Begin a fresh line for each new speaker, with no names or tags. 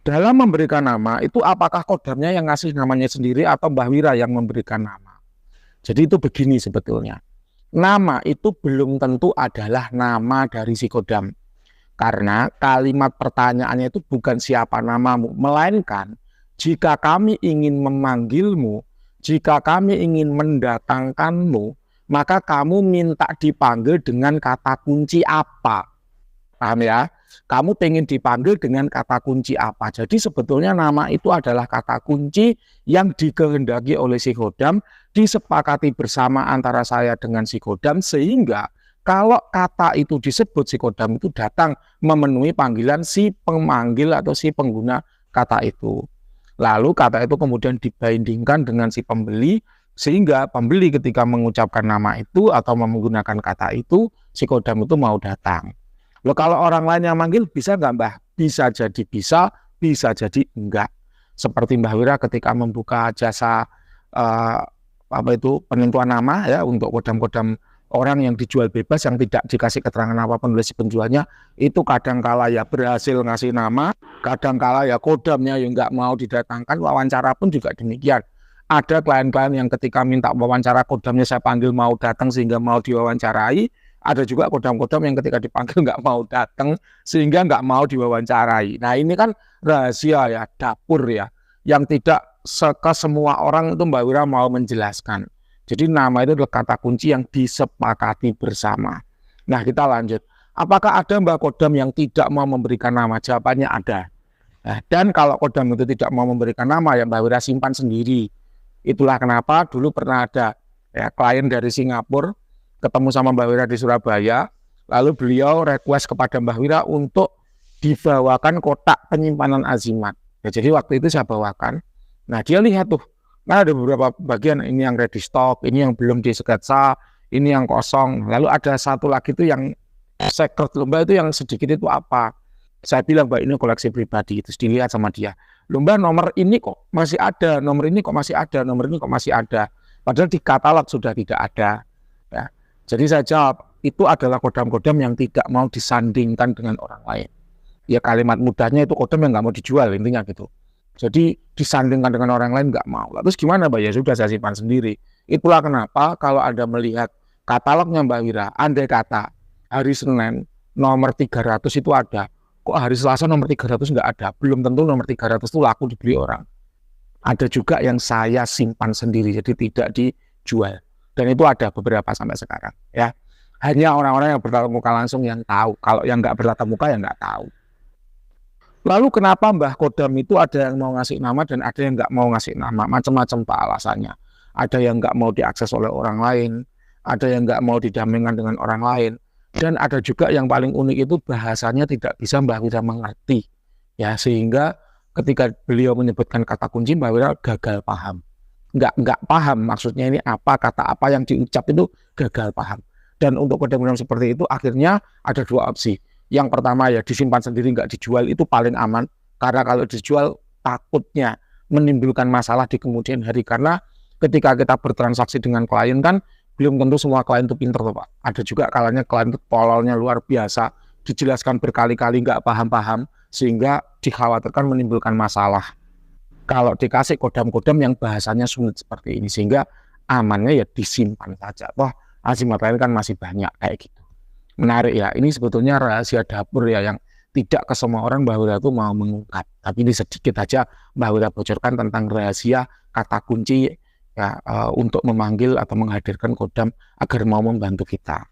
dalam memberikan nama itu apakah kodamnya yang ngasih namanya sendiri atau Mbah Wira yang memberikan nama. Jadi itu begini sebetulnya. Nama itu belum tentu adalah nama dari si kodam. Karena kalimat pertanyaannya itu bukan siapa namamu, melainkan jika kami ingin memanggilmu, jika kami ingin mendatangkanmu, maka kamu minta dipanggil dengan kata kunci apa? Paham ya? Kamu pengen dipanggil dengan kata kunci apa? Jadi sebetulnya nama itu adalah kata kunci yang dikehendaki oleh si kodam, disepakati bersama antara saya dengan si kodam, sehingga kalau kata itu disebut, si kodam itu datang memenuhi panggilan si pemanggil atau si pengguna kata itu. Lalu kata itu kemudian dibandingkan dengan si pembeli, sehingga pembeli ketika mengucapkan nama itu atau menggunakan kata itu, si kodam itu mau datang. Loh, kalau orang lain yang manggil bisa nggak Mbah? Bisa jadi bisa jadi enggak. Seperti Mbah Wira ketika membuka jasa penentuan nama ya untuk kodam-kodam orang yang dijual bebas yang tidak dikasih keterangan apapun oleh si penjualnya, itu kadangkala ya berhasil ngasih nama, kadangkala ya kodamnya yang nggak mau didatangkan, wawancara pun juga demikian. Ada klien-klien yang ketika minta wawancara kodamnya saya panggil mau datang sehingga mau diwawancarai, ada juga kodam-kodam yang ketika dipanggil nggak mau datang sehingga nggak mau diwawancarai. Nah ini kan rahasia ya, dapur ya, yang tidak ke semua orang itu Mbak Wira mau menjelaskan. Jadi nama itu adalah kata kunci yang disepakati bersama. Nah kita lanjut. Apakah ada Mbak Kodam yang tidak mau memberikan nama? Jawabannya ada. Nah, dan kalau Kodam itu tidak mau memberikan nama, ya Mbak Wira simpan sendiri. Itulah kenapa dulu pernah ada ya, klien dari Singapura ketemu sama Mbak Wira di Surabaya. Lalu beliau request kepada Mbak Wira untuk dibawakan kotak penyimpanan azimat. Ya, jadi waktu itu saya bawakan. Nah dia lihat tuh. Nah ada beberapa bagian, ini yang ready stock, ini yang belum disketsa, ini yang kosong. Lalu ada satu lagi tuh yang secret lomba itu yang sedikit itu apa? Saya bilang Mbak ini koleksi pribadi, terus dilihat sama dia. Lomba nomor ini kok masih ada, nomor ini kok masih ada, nomor ini kok masih ada. Padahal di katalog sudah tidak ada. Ya. Jadi saya jawab, itu adalah kodam-kodam yang tidak mau disandingkan dengan orang lain. Ya kalimat mudahnya itu kodam yang nggak mau dijual, intinya gitu. Jadi disandingkan dengan orang lain nggak mau. Terus gimana Mbak? Ya sudah saya simpan sendiri. Itulah kenapa kalau Anda melihat katalognya Mbak Wira, andai kata hari Senin nomor 300 itu ada, kok hari Selasa nomor 300 nggak ada? Belum tentu nomor 300 itu laku dibeli orang. Ada juga yang saya simpan sendiri, jadi tidak dijual. Dan itu ada beberapa sampai sekarang. Ya, hanya orang-orang yang bertatap muka langsung yang tahu. Kalau yang nggak bertatap muka ya nggak tahu. Lalu kenapa Mbah Kodam itu ada yang mau ngasih nama dan ada yang nggak mau ngasih nama? Macam-macam Pak alasannya. Ada yang nggak mau diakses oleh orang lain, ada yang nggak mau didampingkan dengan orang lain, dan ada juga yang paling unik itu bahasanya tidak bisa Mbah Wira mengerti. Ya sehingga ketika beliau menyebutkan kata kunci Mbah Wira gagal paham. Nggak paham maksudnya ini apa, kata apa yang diucap itu gagal paham. Dan untuk kodam-kodam seperti itu akhirnya ada dua opsi. Yang pertama ya disimpan sendiri nggak dijual, itu paling aman, karena kalau dijual takutnya menimbulkan masalah di kemudian hari, karena ketika kita bertransaksi dengan klien kan belum tentu semua klien itu pinter Pak. Ada juga kalanya klien itu pololnya luar biasa, dijelaskan berkali-kali nggak paham-paham sehingga dikhawatirkan menimbulkan masalah kalau dikasih kodam-kodam yang bahasanya sulit seperti ini, sehingga amannya ya disimpan saja. Toh azimat lain kan masih banyak kayak gitu. Menarik ya, ini sebetulnya rahasia dapur ya yang tidak ke semua orang Mbah Wira itu mau mengungkap. Tapi ini sedikit aja Mbah Wira bocorkan tentang rahasia kata kunci ya untuk memanggil atau menghadirkan kodam agar mau membantu kita.